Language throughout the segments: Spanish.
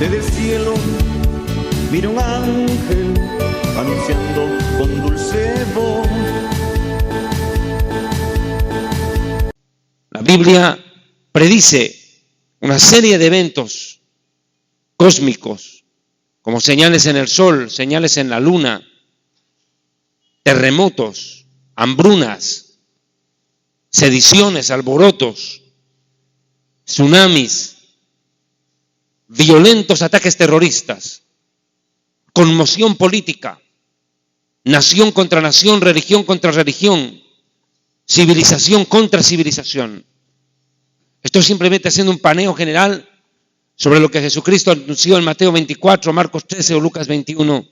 Desde el cielo vino un ángel anunciando con dulce voz. La Biblia predice una serie de eventos cósmicos, como señales en el sol, señales en la luna, terremotos, hambrunas, sediciones, alborotos, tsunamis, violentos ataques terroristas, conmoción política, nación contra nación, religión contra religión, civilización contra civilización. Estoy simplemente haciendo un paneo general sobre lo que Jesucristo anunció en Mateo 24, Marcos 13 o Lucas 21.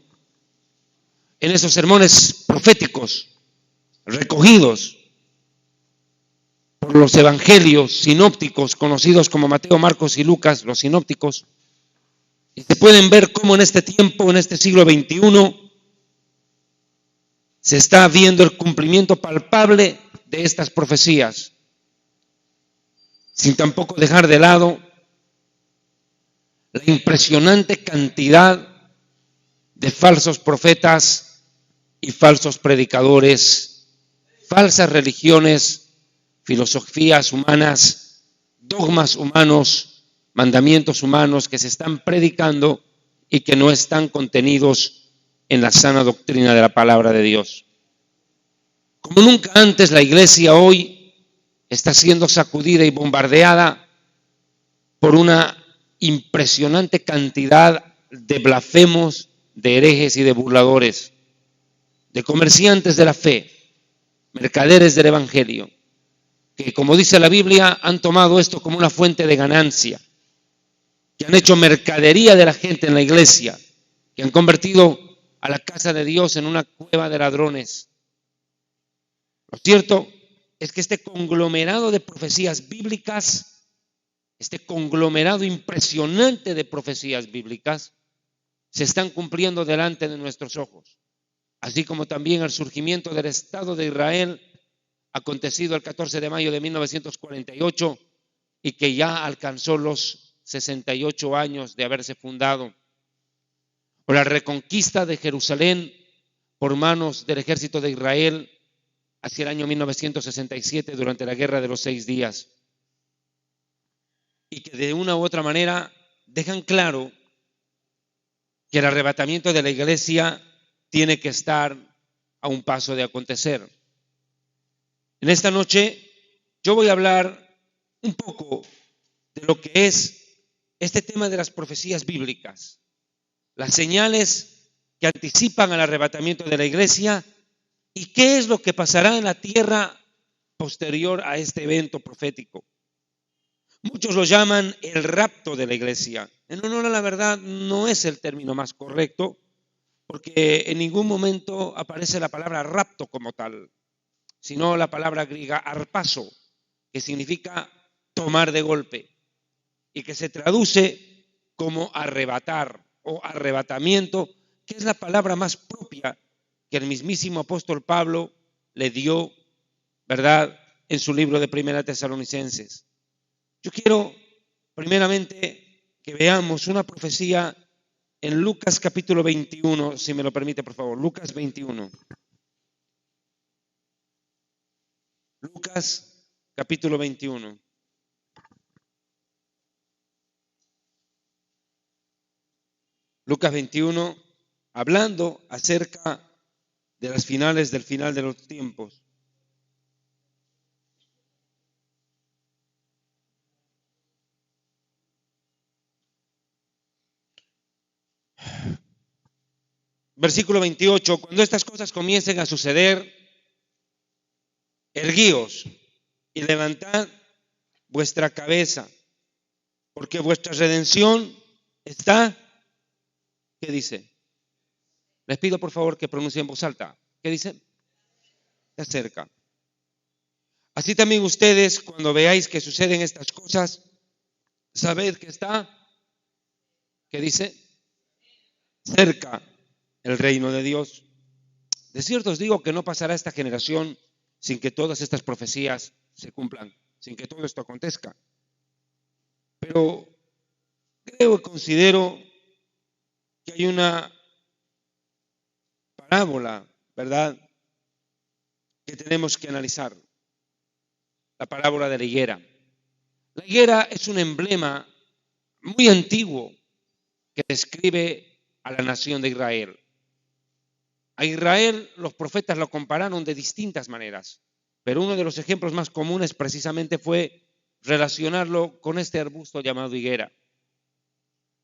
En esos sermones proféticos recogidos por los evangelios sinópticos conocidos como Mateo, Marcos y Lucas, los sinópticos, y se pueden ver cómo en este tiempo, en este siglo XXI, se está viendo el cumplimiento palpable de estas profecías, sin tampoco dejar de lado la impresionante cantidad de falsos profetas y falsos predicadores, falsas religiones, filosofías humanas, dogmas humanos, mandamientos humanos que se están predicando y que no están contenidos en la sana doctrina de la palabra de Dios. Como nunca antes, la iglesia hoy está siendo sacudida y bombardeada por una impresionante cantidad de blasfemos, de herejes y de burladores, de comerciantes de la fe, mercaderes del evangelio, que, como dice la Biblia, han tomado esto como una fuente de ganancia, que han hecho mercadería de la gente en la iglesia, que han convertido a la casa de Dios en una cueva de ladrones. Lo cierto es que este conglomerado de profecías bíblicas, este conglomerado impresionante de profecías bíblicas, se están cumpliendo delante de nuestros ojos, así como también el surgimiento del Estado de Israel, acontecido el 14 de mayo de 1948 y que ya alcanzó los 68 años de haberse fundado, o la reconquista de Jerusalén por manos del ejército de Israel hacia el año 1967 durante la Guerra de los 6 días, y que de una u otra manera dejan claro que el arrebatamiento de la iglesia tiene que estar a un paso de acontecer. En esta noche yo voy a hablar un poco de lo que es este tema de las profecías bíblicas, las señales que anticipan al arrebatamiento de la iglesia y qué es lo que pasará en la tierra posterior a este evento profético. Muchos lo llaman el rapto de la iglesia. En honor a la verdad, no es el término más correcto, porque en ningún momento aparece la palabra rapto como tal, sino la palabra griega arpazo, que significa tomar de golpe y que se traduce como arrebatar o arrebatamiento, que es la palabra más propia que el mismísimo apóstol Pablo le dio, ¿verdad?, en su libro de Primera Tesalonicenses. Yo quiero primeramente que veamos una profecía en Lucas capítulo 21, si me lo permite, por favor. Lucas 21. Lucas capítulo 21. Lucas 21, hablando acerca de las finales del final de los tiempos. Versículo 28, cuando estas cosas comiencen a suceder, erguíos y levantad vuestra cabeza, porque vuestra redención está, ¿qué dice? Les pido por favor que pronuncien en voz alta. ¿Qué dice? Está cerca. Así también ustedes, cuando veáis que suceden estas cosas, sabed que está, ¿qué dice? Cerca el reino de Dios. De cierto os digo que no pasará esta generación sin que todas estas profecías se cumplan, sin que todo esto acontezca. Pero creo y considero que hay una parábola, ¿verdad?, que tenemos que analizar. La parábola de la higuera. La higuera es un emblema muy antiguo que describe a la nación de Israel. A Israel los profetas lo compararon de distintas maneras, pero uno de los ejemplos más comunes precisamente fue relacionarlo con este arbusto llamado higuera,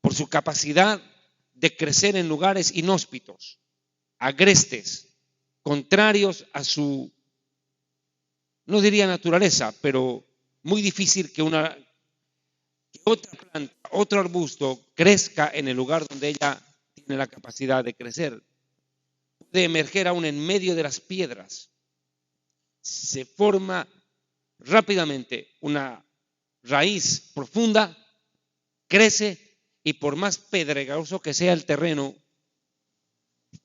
por su capacidad de crecer en lugares inhóspitos, agrestes, contrarios a su, no diría naturaleza, pero muy difícil que otra planta, otro arbusto crezca en el lugar donde ella tiene la capacidad de crecer. Puede emerger aún en medio de las piedras. Se forma rápidamente una raíz profunda, crece y por más pedregoso que sea el terreno,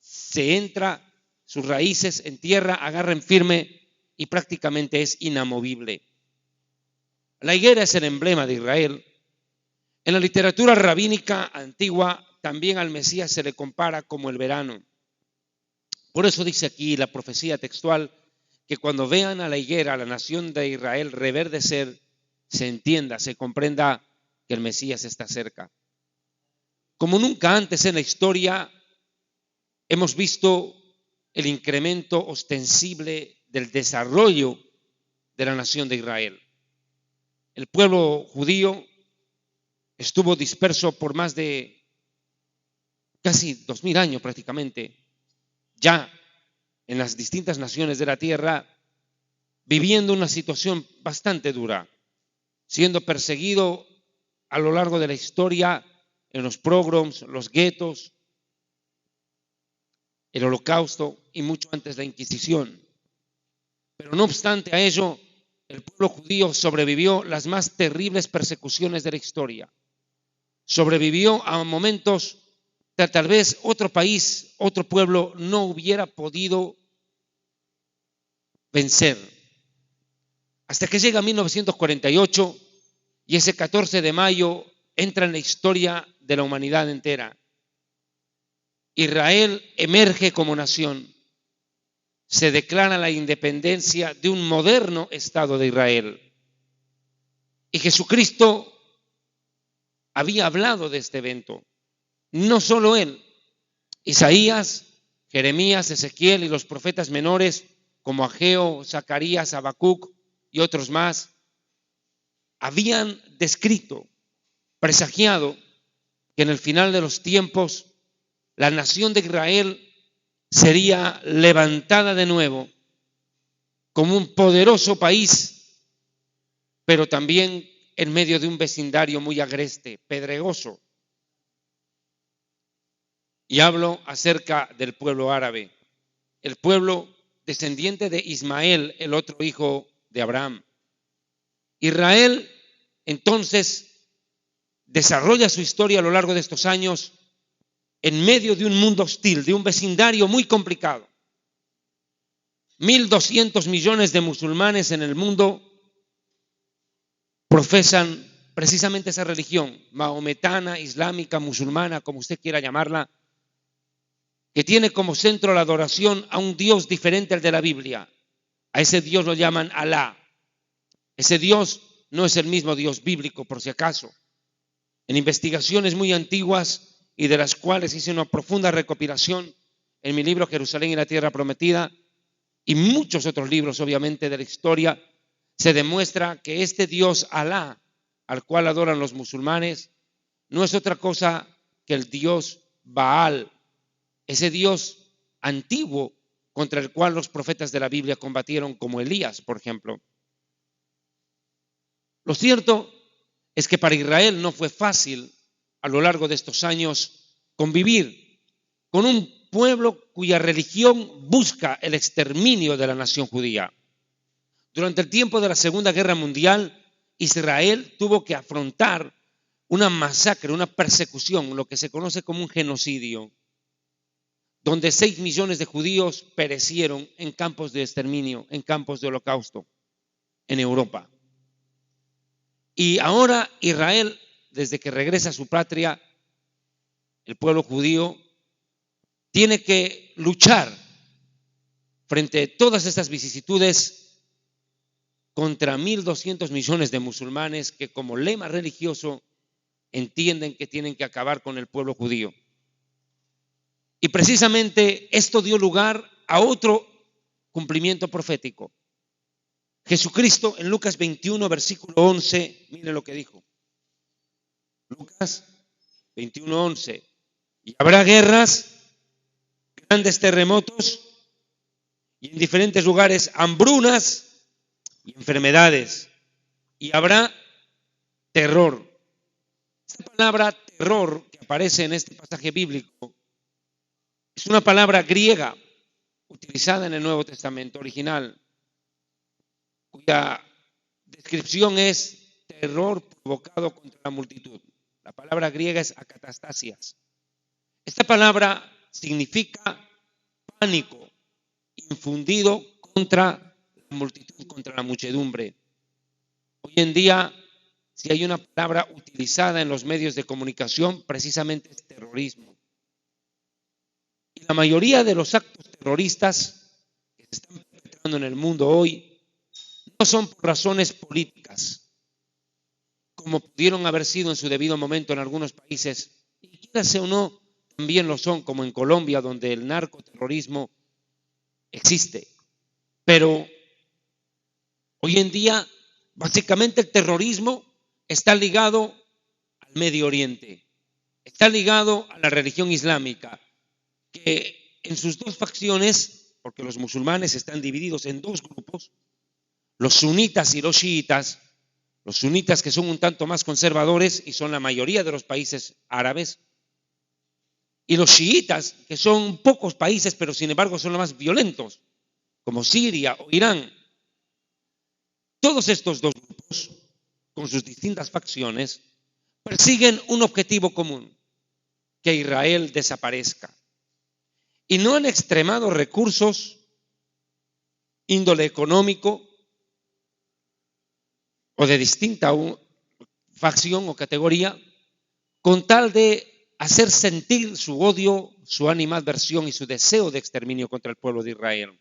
se entra sus raíces en tierra, agarran firme y prácticamente es inamovible. La higuera es el emblema de Israel. En la literatura rabínica antigua también al Mesías se le compara como el verano. Por eso dice aquí la profecía textual que cuando vean a la higuera, a la nación de Israel reverdecer, se entienda, se comprenda que el Mesías está cerca. Como nunca antes en la historia hemos visto el incremento ostensible del desarrollo de la nación de Israel. El pueblo judío estuvo disperso por más de casi 2000 años prácticamente, ya en las distintas naciones de la tierra, viviendo una situación bastante dura, siendo perseguido a lo largo de la historia en los pogroms, los guetos, el holocausto y mucho antes la Inquisición. Pero no obstante a ello, el pueblo judío sobrevivió las más terribles persecuciones de la historia. Sobrevivió a momentos que tal vez otro país, otro pueblo no hubiera podido vencer. Hasta que llega 1948 y ese 14 de mayo entra en la historia de la humanidad entera. Israel emerge como nación. Se declara la independencia de un moderno Estado de Israel. Y Jesucristo había hablado de este evento. No solo él, Isaías, Jeremías, Ezequiel y los profetas menores como Ageo, Zacarías, Habacuc y otros más, habían descrito, presagiado que en el final de los tiempos la nación de Israel sería levantada de nuevo como un poderoso país, pero también en medio de un vecindario muy agreste, pedregoso. Y hablo acerca del pueblo árabe, el pueblo descendiente de Ismael, el otro hijo de Abraham. Israel entonces desarrolla su historia a lo largo de estos años en medio de un mundo hostil, de un vecindario muy complicado. 1.200 millones de musulmanes en el mundo profesan precisamente esa religión mahometana, islámica, musulmana, como usted quiera llamarla, que tiene como centro la adoración a un Dios diferente al de la Biblia. A ese Dios lo llaman Alá. Ese Dios no es el mismo Dios bíblico, por si acaso. En investigaciones muy antiguas y de las cuales hice una profunda recopilación en mi libro Jerusalén y la Tierra Prometida y muchos otros libros, obviamente, de la historia, se demuestra que este Dios Alá, al cual adoran los musulmanes, no es otra cosa que el Dios Baal, ese Dios antiguo contra el cual los profetas de la Biblia combatieron, como Elías, por ejemplo. Lo cierto es que para Israel no fue fácil a lo largo de estos años convivir con un pueblo cuya religión busca el exterminio de la nación judía. Durante el tiempo de la Segunda Guerra Mundial, Israel tuvo que afrontar una masacre, una persecución, lo que se conoce como un genocidio, donde 6 millones de judíos perecieron en campos de exterminio, en campos de holocausto, en Europa. Y ahora Israel desde que regresa a su patria, el pueblo judío tiene que luchar frente a todas estas vicisitudes contra 1.200 millones de musulmanes que como lema religioso entienden que tienen que acabar con el pueblo judío. Y precisamente esto dio lugar a otro cumplimiento profético. Jesucristo en Lucas 21, versículo 11, mire lo que dijo. Lucas 21, 11. Y habrá guerras, grandes terremotos y en diferentes lugares hambrunas y enfermedades. Y habrá terror. Esta palabra terror que aparece en este pasaje bíblico es una palabra griega utilizada en el Nuevo Testamento original, cuya descripción es terror provocado contra la multitud. La palabra griega es akatastasias. Esta palabra significa pánico infundido contra la multitud, contra la muchedumbre. Hoy en día, si hay una palabra utilizada en los medios de comunicación, precisamente es terrorismo. Y la mayoría de los actos terroristas que se están perpetrando en el mundo hoy no son por razones políticas, como pudieron haber sido en su debido momento en algunos países, y quieras o no, también lo son, como en Colombia, donde el narcoterrorismo existe. Pero hoy en día, básicamente el terrorismo está ligado al Medio Oriente, está ligado a la religión islámica, que en sus dos facciones, porque los musulmanes están divididos en dos grupos, los sunitas y los chiitas que son un tanto más conservadores y son la mayoría de los países árabes, y los chiitas, que son pocos países, pero sin embargo son los más violentos, como Siria o Irán. Todos estos dos grupos, con sus distintas facciones, persiguen un objetivo común: que Israel desaparezca. Y no han extremado recursos, índole económico o de distinta facción o categoría, con tal de hacer sentir su odio, su animadversión y su deseo de exterminio contra el pueblo de Israel.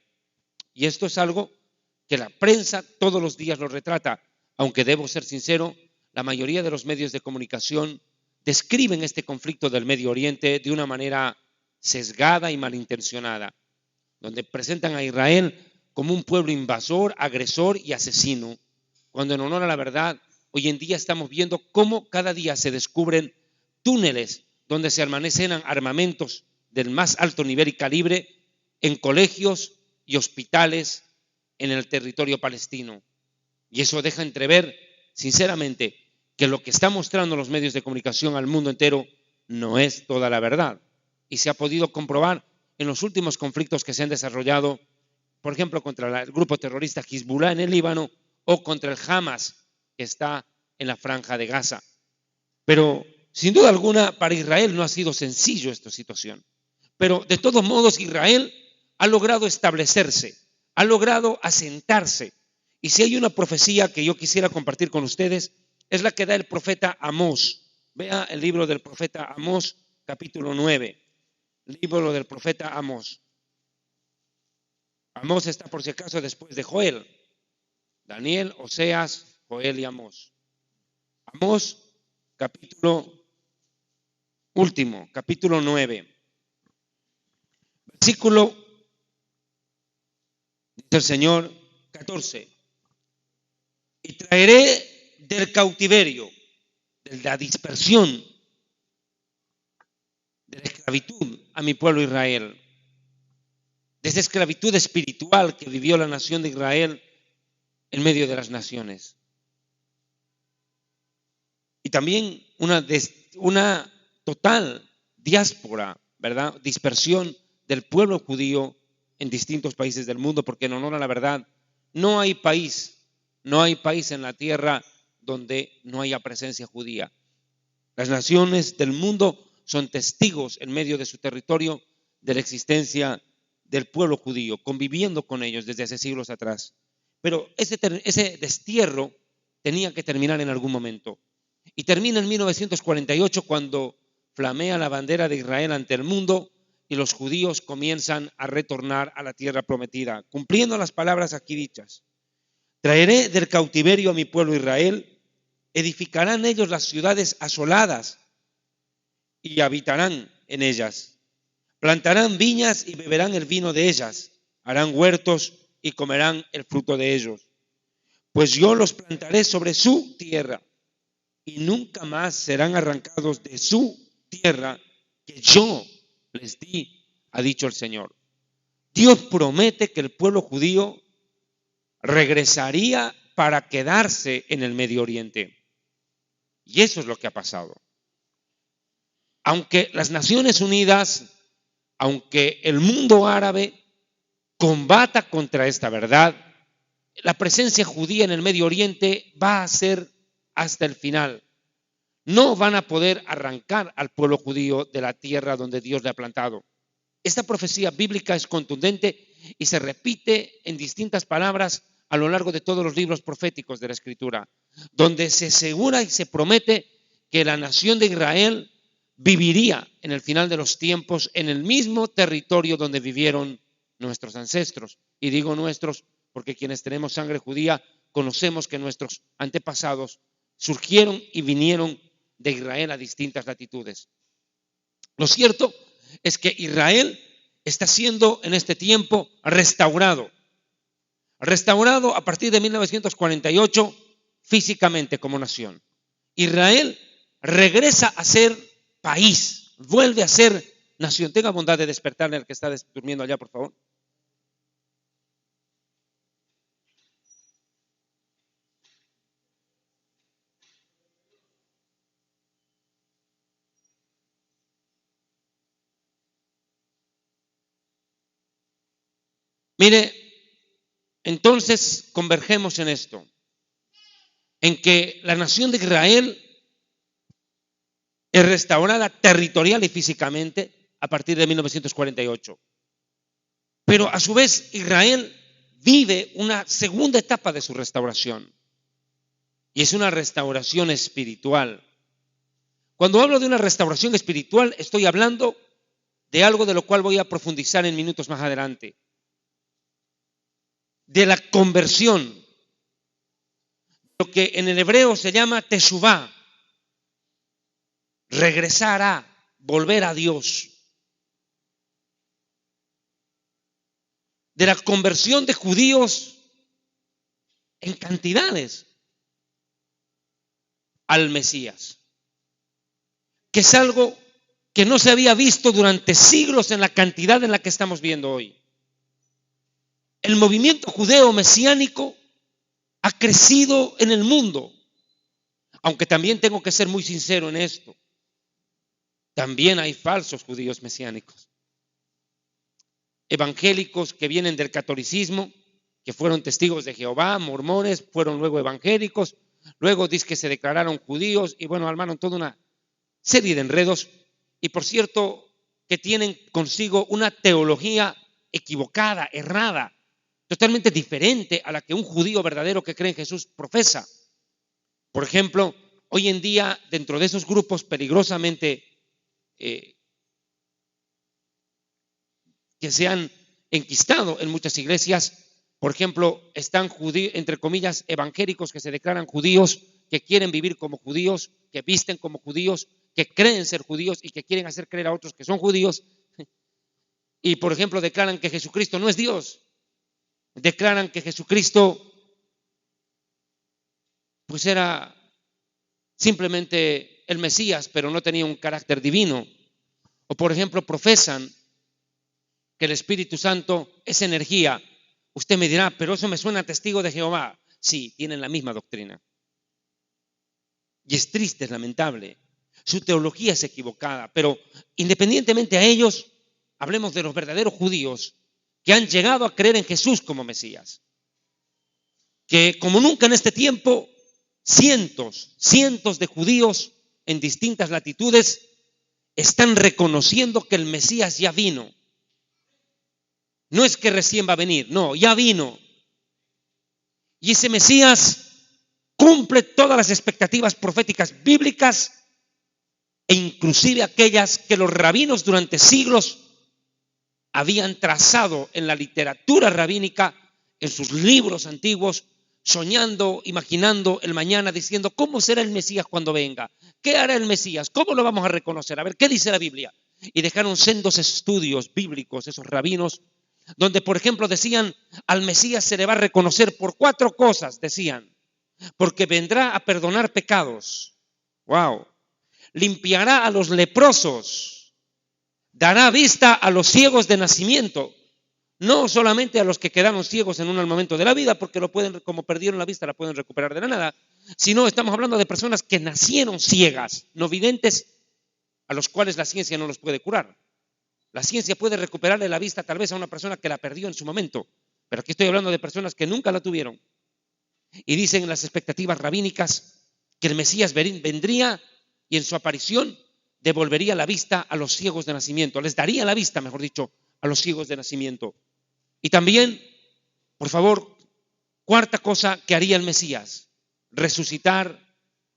Y esto es algo que la prensa todos los días lo retrata, aunque debo ser sincero, la mayoría de los medios de comunicación describen este conflicto del Medio Oriente de una manera sesgada y malintencionada, donde presentan a Israel como un pueblo invasor, agresor y asesino, cuando en honor a la verdad, hoy en día estamos viendo cómo cada día se descubren túneles donde se almacenan armamentos del más alto nivel y calibre en colegios y hospitales en el territorio palestino. Y eso deja entrever, sinceramente, que lo que están mostrando los medios de comunicación al mundo entero no es toda la verdad. Y se ha podido comprobar en los últimos conflictos que se han desarrollado, por ejemplo, contra el grupo terrorista Hezbollah en el Líbano o contra el Hamas que está en la Franja de Gaza. Pero sin duda alguna, para Israel no ha sido sencillo esta situación. Pero de todos modos, Israel ha logrado establecerse, ha logrado asentarse. Y si hay una profecía que yo quisiera compartir con ustedes, es la que da el profeta Amós. Vea el libro del profeta Amós, capítulo 9. Libro del profeta Amós. Amós está, por si acaso, después de Joel. Daniel, Oseas, Joel y Amós. Amós, capítulo último, capítulo 9. Versículo, dice el Señor, 14. Y traeré del cautiverio, de la dispersión, de la esclavitud a mi pueblo Israel, de esa esclavitud espiritual que vivió la nación de Israel en medio de las naciones. Y también una total diáspora, ¿verdad? Dispersión del pueblo judío en distintos países del mundo, porque en honor a la verdad, no hay país en la tierra donde no haya presencia judía. Las naciones del mundo son testigos en medio de su territorio de la existencia del pueblo judío, conviviendo con ellos desde hace siglos atrás. Pero ese destierro tenía que terminar en algún momento. Y termina en 1948 cuando flamea la bandera de Israel ante el mundo y los judíos comienzan a retornar a la tierra prometida, cumpliendo las palabras aquí dichas. Traeré del cautiverio a mi pueblo Israel, edificarán ellos las ciudades asoladas y habitarán en ellas. Plantarán viñas y beberán el vino de ellas, harán huertos y comerán el fruto de ellos. Pues yo los plantaré sobre su tierra y nunca más serán arrancados de su tierra que yo les di, ha dicho el Señor. Dios promete que el pueblo judío regresaría para quedarse en el Medio Oriente. Y eso es lo que ha pasado. Aunque las Naciones Unidas, aunque el mundo árabe combata contra esta verdad, la presencia judía en el Medio Oriente va a ser hasta el final. No van a poder arrancar al pueblo judío de la tierra donde Dios le ha plantado. Esta profecía bíblica es contundente y se repite en distintas palabras a lo largo de todos los libros proféticos de la Escritura, donde se asegura y se promete que la nación de Israel viviría en el final de los tiempos en el mismo territorio donde vivieron nuestros ancestros. Y digo nuestros porque quienes tenemos sangre judía conocemos que nuestros antepasados surgieron y vinieron de Israel a distintas latitudes. Lo cierto es que Israel está siendo en este tiempo restaurado a partir de 1948 físicamente como nación. Israel regresa a ser país, vuelve a ser nación. Tenga bondad de despertarle al que está durmiendo allá, por favor. Mire, entonces convergemos en esto, en que la nación de Israel es restaurada territorial y físicamente a partir de 1948. Pero a su vez Israel vive una segunda etapa de su restauración y es una restauración espiritual. Cuando hablo de una restauración espiritual estoy hablando de algo de lo cual voy a profundizar en minutos más adelante. De la conversión, lo que en el hebreo se llama teshuvá, regresar a, volver a Dios. De la conversión de judíos en cantidades al Mesías, que es algo que no se había visto durante siglos en la cantidad en la que estamos viendo hoy. El movimiento judeo mesiánico ha crecido en el mundo, aunque también tengo que ser muy sincero en esto. También hay falsos judíos mesiánicos, evangélicos que vienen del catolicismo, que fueron testigos de Jehová, mormones, fueron luego evangélicos, luego dice que se declararon judíos y bueno, armaron toda una serie de enredos y por cierto que tienen consigo una teología equivocada, errada, totalmente diferente a la que un judío verdadero que cree en Jesús profesa. Por ejemplo, hoy en día dentro de esos grupos peligrosamente que se han enquistado en muchas iglesias, por ejemplo, están judíos, entre comillas, evangélicos que se declaran judíos, que quieren vivir como judíos, que visten como judíos, que creen ser judíos y que quieren hacer creer a otros que son judíos. Y, por ejemplo, declaran que Jesucristo no es Dios. Declaran que Jesucristo pues era simplemente el Mesías, pero no tenía un carácter divino. O por ejemplo, profesan que el Espíritu Santo es energía. Usted me dirá, pero eso me suena a testigo de Jehová. Sí, tienen la misma doctrina. Y es triste, es lamentable. Su teología es equivocada, pero independientemente a ellos, hablemos de los verdaderos judíos que han llegado a creer en Jesús como Mesías. Que como nunca en este tiempo, cientos de judíos en distintas latitudes están reconociendo que el Mesías ya vino. No es que recién va a venir, no, ya vino. Y ese Mesías cumple todas las expectativas proféticas bíblicas e inclusive aquellas que los rabinos durante siglos habían trazado en la literatura rabínica, en sus libros antiguos, soñando, imaginando el mañana, diciendo ¿cómo será el Mesías cuando venga? ¿Qué hará el Mesías? ¿Cómo lo vamos a reconocer? A ver, ¿qué dice la Biblia? Y dejaron sendos estudios bíblicos, esos rabinos, donde por ejemplo decían al Mesías se le va a reconocer por 4 cosas, decían, porque vendrá a perdonar pecados, wow, limpiará a los leprosos, dará vista a los ciegos de nacimiento, no solamente a los que quedaron ciegos en un momento de la vida, porque lo pueden, como perdieron la vista, la pueden recuperar de la nada, sino estamos hablando de personas que nacieron ciegas, no videntes, a los cuales la ciencia no los puede curar. La ciencia puede recuperarle la vista tal vez a una persona que la perdió en su momento, pero aquí estoy hablando de personas que nunca la tuvieron. Y dicen en las expectativas rabínicas que el Mesías vendría y en su aparición devolvería la vista a los ciegos de nacimiento, les daría la vista, mejor dicho, a los ciegos de nacimiento. Y también, por favor, 4ª cosa que haría el Mesías, resucitar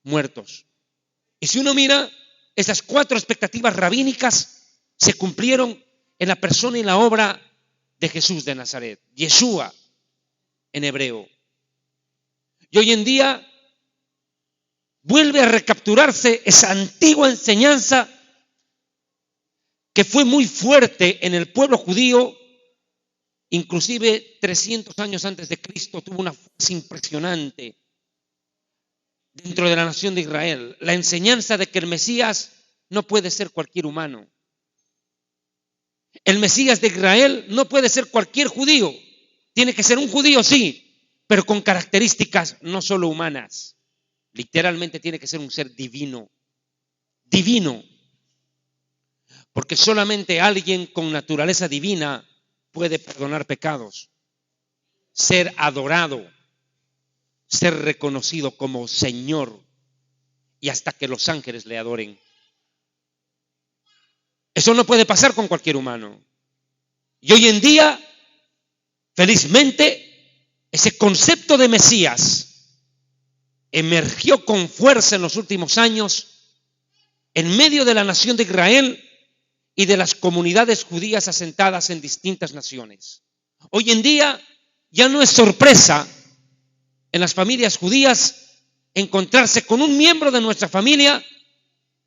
muertos. Y si uno mira, esas 4 expectativas rabínicas se cumplieron en la persona y la obra de Jesús de Nazaret, Yeshua en hebreo. Y hoy en día vuelve a recapturarse esa antigua enseñanza que fue muy fuerte en el pueblo judío, inclusive 300 años antes de Cristo, tuvo una fuerza impresionante dentro de la nación de Israel. La enseñanza de que el Mesías no puede ser cualquier humano. El Mesías de Israel no puede ser cualquier judío. Tiene que ser un judío, sí, pero con características no solo humanas. Literalmente tiene que ser un ser divino. Divino. Porque solamente alguien con naturaleza divina puede perdonar pecados, ser adorado, ser reconocido como Señor y hasta que los ángeles le adoren. Eso no puede pasar con cualquier humano. Y hoy en día, felizmente, ese concepto de Mesías emergió con fuerza en los últimos años en medio de la nación de Israel y de las comunidades judías asentadas en distintas naciones. Hoy en día ya no es sorpresa en las familias judías encontrarse con un miembro de nuestra familia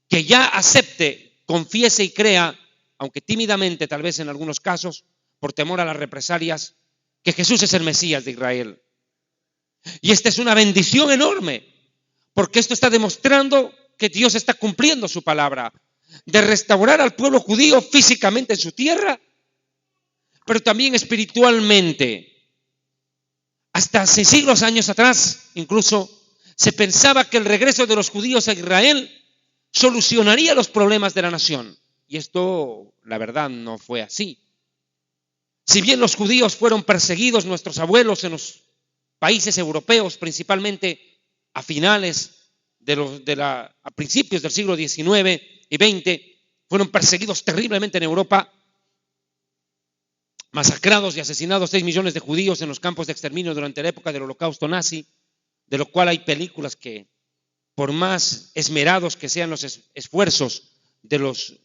que ya acepte, confiese y crea, aunque tímidamente tal vez en algunos casos, por temor a las represalias, que Jesús es el Mesías de Israel. Y esta es una bendición enorme, porque esto está demostrando que Dios está cumpliendo su palabra de restaurar al pueblo judío físicamente en su tierra, pero también espiritualmente. Hasta hace siglos años atrás, incluso, se pensaba que el regreso de los judíos a Israel solucionaría los problemas de la nación. Y esto, la verdad, no fue así. Si bien los judíos fueron perseguidos, nuestros abuelos en los países europeos, principalmente a a principios del siglo XIX y XX, fueron perseguidos terriblemente en Europa, masacrados y asesinados 6 millones de judíos en los campos de exterminio durante la época del Holocausto nazi, de lo cual hay películas que, por más esmerados que sean los esfuerzos de los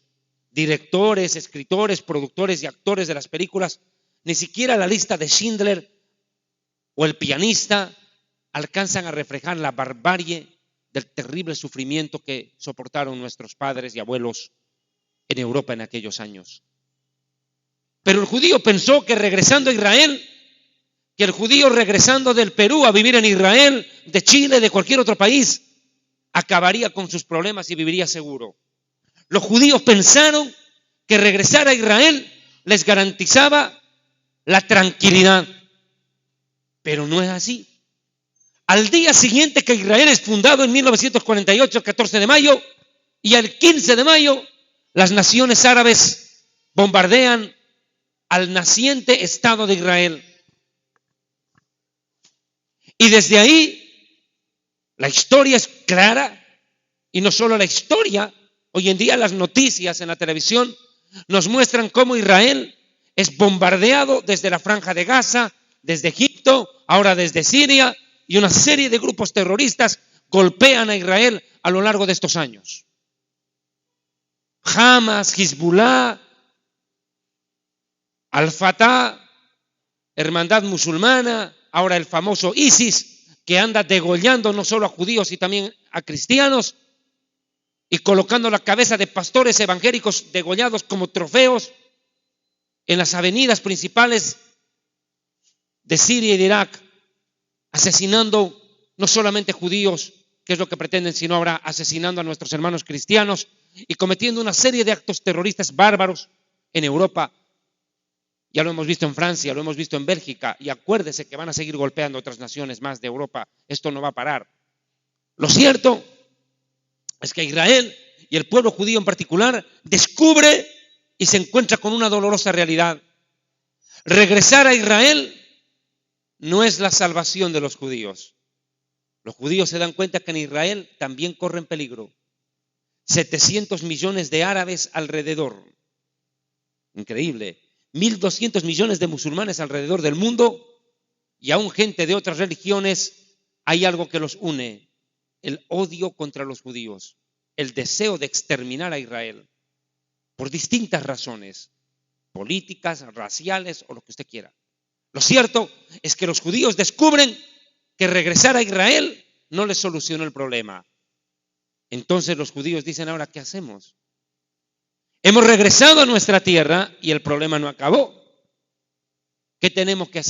directores, escritores, productores y actores de las películas, ni siquiera la lista de Schindler o El pianista alcanzan a reflejar la barbarie del terrible sufrimiento que soportaron nuestros padres y abuelos en Europa en aquellos años. Pero el judío pensó que regresando a Israel, que el judío regresando del Perú a vivir en Israel, de Chile, de cualquier otro país, acabaría con sus problemas y viviría seguro. Los judíos pensaron que regresar a Israel les garantizaba la tranquilidad, pero no es así. Al día siguiente que Israel es fundado en 1948, el 14 de mayo, y el 15 de mayo, las naciones árabes bombardean al naciente Estado de Israel. Y desde ahí, la historia es clara, y no solo la historia, hoy en día las noticias en la televisión nos muestran cómo Israel es bombardeado desde la Franja de Gaza, desde Egipto, ahora desde Siria, y una serie de grupos terroristas golpean a Israel a lo largo de estos años. Hamas, Hezbollah, Al-Fatah, Hermandad Musulmana, ahora el famoso ISIS, que anda degollando no solo a judíos y también a cristianos y colocando la cabeza de pastores evangélicos degollados como trofeos en las avenidas principales de Siria y de Irak, asesinando no solamente judíos, que es lo que pretenden, sino ahora asesinando a nuestros hermanos cristianos y cometiendo una serie de actos terroristas bárbaros en Europa. Ya lo hemos visto en Francia, lo hemos visto en Bélgica, y acuérdese que van a seguir golpeando a otras naciones más de Europa. Esto no va a parar. Lo cierto es que Israel y el pueblo judío en particular descubre y se encuentra con una dolorosa realidad. Regresar a Israel no es la salvación de los judíos. Los judíos se dan cuenta que en Israel también corren peligro. 700 millones de árabes alrededor. Increíble. 1.200 millones de musulmanes alrededor del mundo, y aún gente de otras religiones. Hay algo que los une: el odio contra los judíos, el deseo de exterminar a Israel por distintas razones, políticas, raciales o lo que usted quiera. Lo cierto es que los judíos descubren que regresar a Israel no les solucionó el problema. Entonces los judíos dicen: ¿ahora qué hacemos? Hemos regresado a nuestra tierra y el problema no acabó. ¿Qué tenemos que hacer?